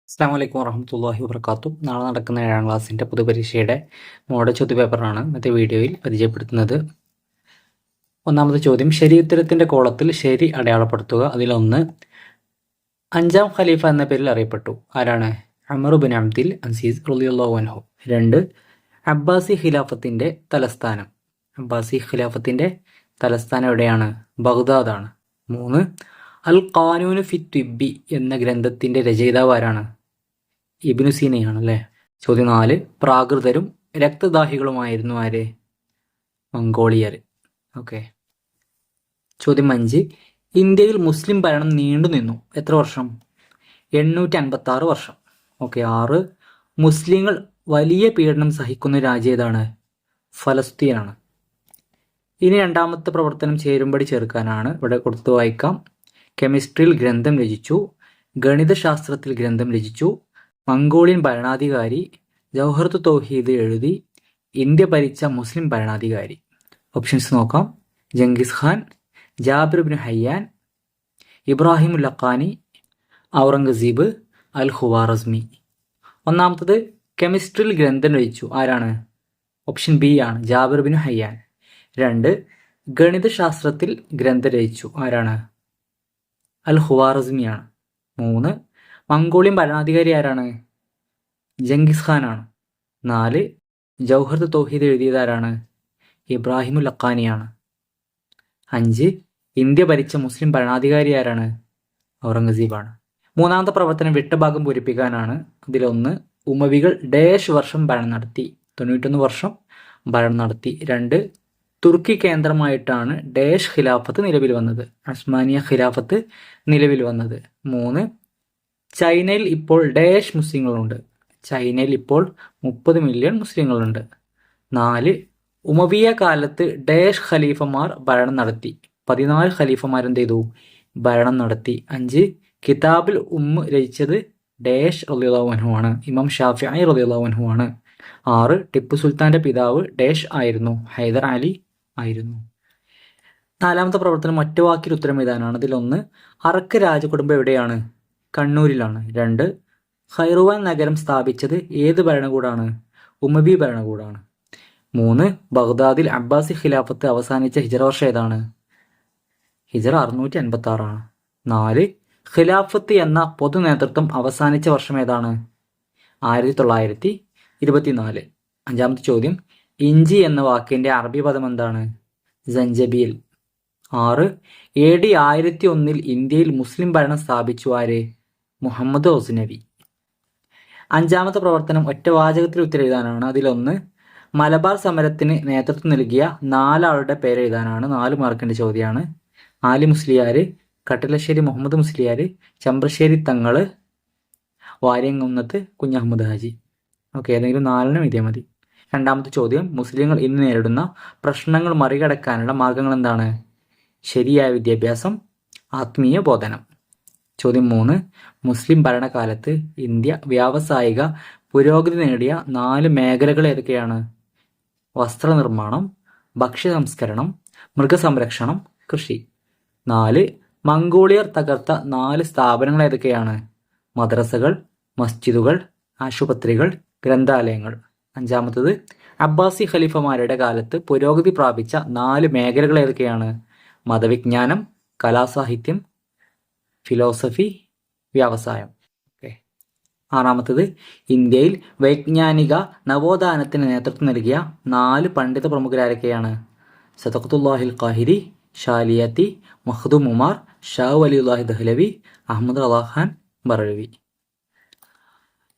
അസ്സാം വലൈക്കും വറഹമത്തല്ലാഹി വബർക്കാത്തു. നാളെ നടക്കുന്ന 7ാം ക്ലാസ്സിൻ്റെ പൊതുപരീക്ഷയുടെ മോഡൽ ചോദ്യപേപ്പറാണ് ഇന്നത്തെ വീഡിയോയിൽ പരിചയപ്പെടുത്തുന്നത്. ഒന്നാമത്തെ ചോദ്യം, ശരിയുത്തരത്തിൻ്റെ കോളത്തിൽ ശരി അടയാളപ്പെടുത്തുക. അതിലൊന്ന്, 5ാം ഖലീഫ എന്ന പേരിൽ അറിയപ്പെട്ടു. ആരാണ്? ഉമർ ബിൻ അബ്ദുൽ അസീസ് റളിയല്ലാഹു അൻഹു. 2, അബ്ബാസി ഖിലാഫത്തിൻ്റെ തലസ്ഥാനം. അബ്ബാസി ഖിലാഫത്തിൻ്റെ തലസ്ഥാനം എവിടെയാണ്? ബഗ്ദാദാണ്. 3, അൽ ഖാനൂനു ഫി തിബ്ബി എന്ന ഗ്രന്ഥത്തിൻ്റെ രചയിതാവ് ആരാണ്? ഇബ്നു സീനയാണ് അല്ലേ. ചോദ്യം 4, പ്രാകൃതരും രക്തദാഹികളുമായിരുന്നു ആര്? മംഗോളിയർ. ഓക്കെ. ചോദ്യം 5, ഇന്ത്യയിൽ മുസ്ലിം ഭരണം നീണ്ടുനിന്നു എത്ര വർഷം? 856 വർഷം. ഓക്കെ. 6, മുസ്ലിങ്ങൾ വലിയ പീഡനം സഹിക്കുന്ന രാജ്യം ഏതാണ്? ഫലസ്തീനാണ്. ഇനി രണ്ടാമത്തെ പ്രവർത്തനം ചേരുംപടി ചേർക്കാനാണ്. ഇവിടെ കൊടുത്തു വായിക്കാം. കെമിസ്ട്രിയിൽ ഗ്രന്ഥം രചിച്ചു, ഗണിതശാസ്ത്രത്തിൽ ഗ്രന്ഥം രചിച്ചു, മംഗോളിയൻ ഭരണാധികാരി, ജൗഹറത്ത് തൗഹീദ് എഴുതി, ഇന്ത്യ ഭരിച്ച മുസ്ലിം ഭരണാധികാരി. ഓപ്ഷൻസ് നോക്കാം. ജംഗിസ് ഖാൻ, ജാബിർ ബിൻ ഹയ്യാൻ, ഇബ്രാഹിം ലഖാനി, ഔറംഗസീബ്, അൽ ഖുവാറസ്മി. ഒന്നാമത്തത് കെമിസ്ട്രിയിൽ ഗ്രന്ഥം രചിച്ചു. ആരാണ്? ഓപ്ഷൻ ബി ആണ്, ജാബിർ ബിൻ ഹയ്യാൻ. 2, ഗണിതശാസ്ത്രത്തിൽ ഗ്രന്ഥം രചിച്ചു. ആരാണ്? അൽ ഖുവാറസ്മിയാണ്. 3, മംഗോളിയൻ ഭരണാധികാരി ആരാണ്? ജംഗിസ് ഖാൻ ആണ്. 4, ജൗഹറത്ത് തൗഹീദ് എഴുതിയത് ആരാണ്? ഇബ്രാഹിം ലഖാനിയാണ്. 5, ഇന്ത്യ ഭരിച്ച മുസ്ലിം ഭരണാധികാരി ആരാണ്? ഔറംഗസീബാണ്. മൂന്നാമത്തെ പ്രവർത്തനം വിട്ട ഭാഗം പൂരിപ്പിക്കാനാണ്. അതിലൊന്ന്, ഉമവികൾ ഡേഷ് വർഷം ഭരണം നടത്തി. 91 വർഷം ഭരണം നടത്തി. 2, തുർക്കി കേന്ദ്രമായിട്ടാണ് ഡേഷ് ഖിലാഫത്ത് നിലവിൽ വന്നത്. ഉസ്മാനിയ ഖിലാഫത്ത് നിലവിൽ വന്നത്. 3, ചൈനയിൽ ഇപ്പോൾ ഡേഷ് മുസ്ലിങ്ങളുണ്ട്. ചൈനയിൽ ഇപ്പോൾ 30 മില്യൺ മുസ്ലിങ്ങളുണ്ട്. 4, ഉമവിയ കാലത്ത് ഡേഷ് ഖലീഫമാർ ഭരണം നടത്തി. 14 ഖലീഫമാർ എന്ത് ചെയ്തു? ഭരണം നടത്തി. 5, കിതാബുൽ രചിച്ചത് ഡേഷ് റളിയല്ലാഹു അൻഹു ആണ്. ഇമാം ഷാഫിഈ റളിയല്ലാഹു അൻഹു ആണ്. 6, ടിപ്പു സുൽത്താന്റെ പിതാവ് ഡേഷ് ആയിരുന്നു. ഹൈദർ അലി ആയിരുന്നു. നാലാമത്തെ പ്രവർത്തനം ഒറ്റവാക്കിൽ ഉത്തരം എഴുതാനാണ്. അതിലൊന്ന്, അറക്ക് രാജകുടുംബം എവിടെയാണ്? കണ്ണൂരിലാണ്. 2, ഖൈറുവാൻ നഗരം സ്ഥാപിച്ചത് ഏത് ഭരണകൂടാണ്? ഉമവി ഭരണകൂടാണ്. 3, ബഗ്ദാദിൽ അബ്ബാസി ഖിലാഫത്ത് അവസാനിച്ച ഹിജറ വർഷം ഏതാണ്? ഹിജറ 656 ആണ്. 4, ഖിലാഫത്ത് എന്ന പൊതു നേതൃത്വം അവസാനിച്ച വർഷം ഏതാണ്? 1924. അഞ്ചാമത്തെ ചോദ്യം, ഇഞ്ചി എന്ന വാക്കിന്റെ അറബി പദം എന്താണ്? സഞ്ചബീൽ. 6, AD 1001 ഇന്ത്യയിൽ മുസ്ലിം ഭരണം സ്ഥാപിച്ചു ആര്? മുഹമ്മദ് ഗസ്നവി. അഞ്ചാമത്തെ പ്രവർത്തനം ഒറ്റവാചകത്തിൽ ഉത്തരെഴുതാനാണ്. അതിലൊന്ന്, മലബാർ സമരത്തിന് നേതൃത്വം നൽകിയ 4 ആളുടെ പേരെഴുതാനാണ്. 4 മാർക്കിന്റെ ചോദ്യമാണ്. ആലി മുസ്ലിയാർ, കട്ടിലശ്ശേരി മുഹമ്മദ് മുസ്ലിയാർ, ചമ്പ്രശ്ശേരി തങ്ങള്, വാര്യംകുന്നത്ത് കുഞ്ഞഹമ്മദ് ഹാജി. ഓക്കെ. ഏതെങ്കിലും 4 എഴുതിയാൽ മതി. രണ്ടാമത്തെ ചോദ്യം, മുസ്ലിങ്ങൾ ഇന്ന് നേരിടുന്ന പ്രശ്നങ്ങൾ മറികടക്കാനുള്ള മാർഗങ്ങൾ എന്താണ്? ശരിയായ വിദ്യാഭ്യാസം, ആത്മീയ ബോധനം. ചോദ്യം 3, മുസ്ലിം ഭരണകാലത്ത് ഇന്ത്യ വ്യാവസായിക പുരോഗതി നേടിയ 4 മേഖലകൾ ഏതൊക്കെയാണ്? വസ്ത്രനിർമ്മാണം, ഭക്ഷ്യ സംസ്കരണം, മൃഗസംരക്ഷണം, കൃഷി. 4, മംഗോളിയർ തകർത്ത 4 സ്ഥാപനങ്ങൾ ഏതൊക്കെയാണ്? മദ്രസകൾ, മസ്ജിദുകൾ, ആശുപത്രികൾ, ഗ്രന്ഥാലയങ്ങൾ. അഞ്ചാമത്തത്, അബ്ബാസി ഖലീഫമാരുടെ കാലത്ത് പുരോഗതി പ്രാപിച്ച 4 മേഖലകൾ ഏതൊക്കെയാണ്? മതവിജ്ഞാനം, കലാസാഹിത്യം, ഫിലോസഫി, വ്യവസായം. ഓക്കെ. ആറാമത്തത്, ഇന്ത്യയിൽ വൈജ്ഞാനിക നവോത്ഥാനത്തിന് നേതൃത്വം നൽകിയ 4 പണ്ഡിത പ്രമുഖരാരൊക്കെയാണ്? സദഖത്തുല്ലാഹിൽ ഖാഹിരി, ഷാലിയത്തി, മഖ്ദൂം ഉമാർ, ഷാ വലിയുല്ലാഹി ദഹ്ലവി, അഹമ്മദ് റളാ ഖാൻ ബറലവി.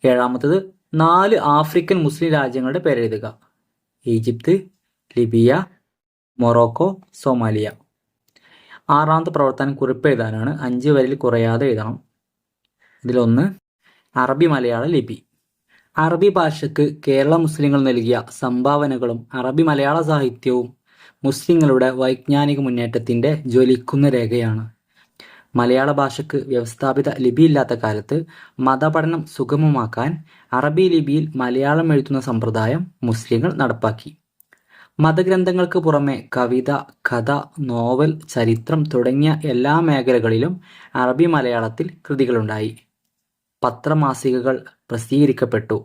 ഏഴാമത്തത്, 4 ആഫ്രിക്കൻ മുസ്ലിം രാജ്യങ്ങളുടെ പേരെഴുതുക. Egypt, Libya, Morocco, Somalia. ആറാമത്തെ പ്രവർത്തനം കുറിപ്പ് എഴുതാനാണ്. 5 വരിയിൽ കുറയാതെ എഴുതണം. ഇതിലൊന്ന്, അറബി മലയാള ലിപി. അറബി ഭാഷയ്ക്ക് കേരള മുസ്ലിങ്ങൾ നൽകിയ സംഭാവനകളും അറബി മലയാള സാഹിത്യവും മുസ്ലിങ്ങളുടെ വൈജ്ഞാനിക മുന്നേറ്റത്തിന്റെ ജ്വലിക്കുന്ന രേഖയാണ്. മലയാള ഭാഷയ്ക്ക് വ്യവസ്ഥാപിത ലിപിയില്ലാത്ത കാലത്ത് മതപഠനം സുഗമമാക്കാൻ അറബി ലിപിയിൽ മലയാളം എഴുതുന്ന സമ്പ്രദായം മുസ്ലിങ്ങൾ നടപ്പാക്കി. മതഗ്രന്ഥങ്ങൾക്ക് പുറമെ കവിത, കഥ, നോവൽ, ചരിത്രം തുടങ്ങിയ എല്ലാ മേഖലകളിലും അറബി മലയാളത്തിൽ കൃതികളുണ്ടായി. പത്രമാസികകൾ പ്രസിദ്ധീകരിക്കപ്പെട്ടു.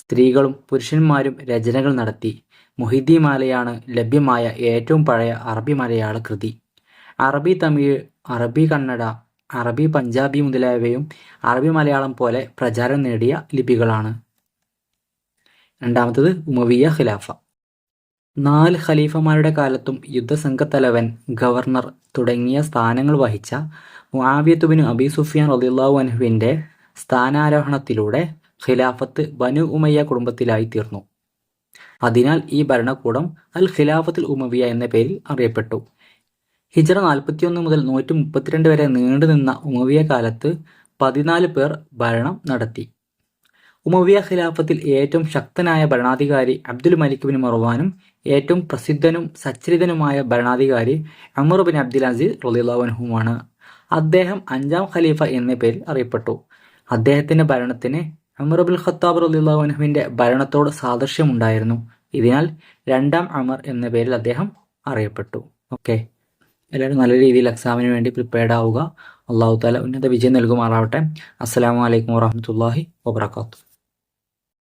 സ്ത്രീകളും പുരുഷന്മാരും രചനകൾ നടത്തി. മുഹിദ്ദീമാലയാണ് ലഭ്യമായ ഏറ്റവും പഴയ അറബി മലയാള കൃതി. അറബി തമിഴ്, അറബി കന്നഡ, അറബി പഞ്ചാബി മുതലായവയും അറബി മലയാളം പോലെ പ്രചാരം നേടിയ ലിപികളാണ്. രണ്ടാമത്തത് ഉമവിയ ഖിലാഫ. 4 ഖലീഫമാരുടെ കാലത്തും യുദ്ധസംഘത്തലവൻ, ഗവർണർ തുടങ്ങിയ സ്ഥാനങ്ങൾ വഹിച്ച മുആവിയത്ത് ബിൻ അബി സുഫിയാൻ റളിയല്ലാഹു അൻഹുവിൻ്റെ സ്ഥാനാരോഹണത്തിലൂടെ ഖിലാഫത്ത് ബനു ഉമയ്യ കുടുംബത്തിലായി തീർന്നു. അതിനാൽ ഈ ഭരണകൂടം അൽ ഖിലാഫത്തുൽ ഉമവിയ എന്ന പേരിൽ അറിയപ്പെട്ടു. ഹിജ്റ 41 മുതൽ 132 വരെ നീണ്ടുനിന്ന ഉമവിയ കാലത്ത് 14 പേർ ഭരണം നടത്തി. ഉമവിയ ഖിലാഫത്തിൽ ഏറ്റവും ശക്തനായ ഭരണാധികാരി അബ്ദുൽ മലിക് ബിൻ മർവാനും ഏറ്റവും പ്രസിദ്ധനും സച്ചരിതനുമായ ഭരണാധികാരി ഉമർ ബിൻ അബ്ദുൽ അസീസ് റളിയല്ലാഹു അൻഹുമാണ്. അദ്ദേഹം 5ാം ഖലീഫ എന്ന പേരിൽ അറിയപ്പെട്ടു. അദ്ദേഹത്തിൻ്റെ ഭരണത്തിന് ഉമർ ബിൻ ഖത്താബ് റളിയല്ലാഹു അൻഹുവിൻ്റെ ഭരണത്തോട് സാദൃശ്യമുണ്ടായിരുന്നു. ഇതിനാൽ 2ാം ഉമർ എന്ന പേരിൽ അദ്ദേഹം അറിയപ്പെട്ടു. ഓക്കെ, എല്ലാവരും നല്ല രീതിയിൽ എക്സാമിന് വേണ്ടി പ്രിപ്പയർഡ് ആവുക. അല്ലാഹു തആല ഉന്നത വിജയം നൽകുമാറാവട്ടെ. അസ്സലാമു അലൈക്കും വറഹ്മത്തുള്ളാഹി വബറകാതുഹു.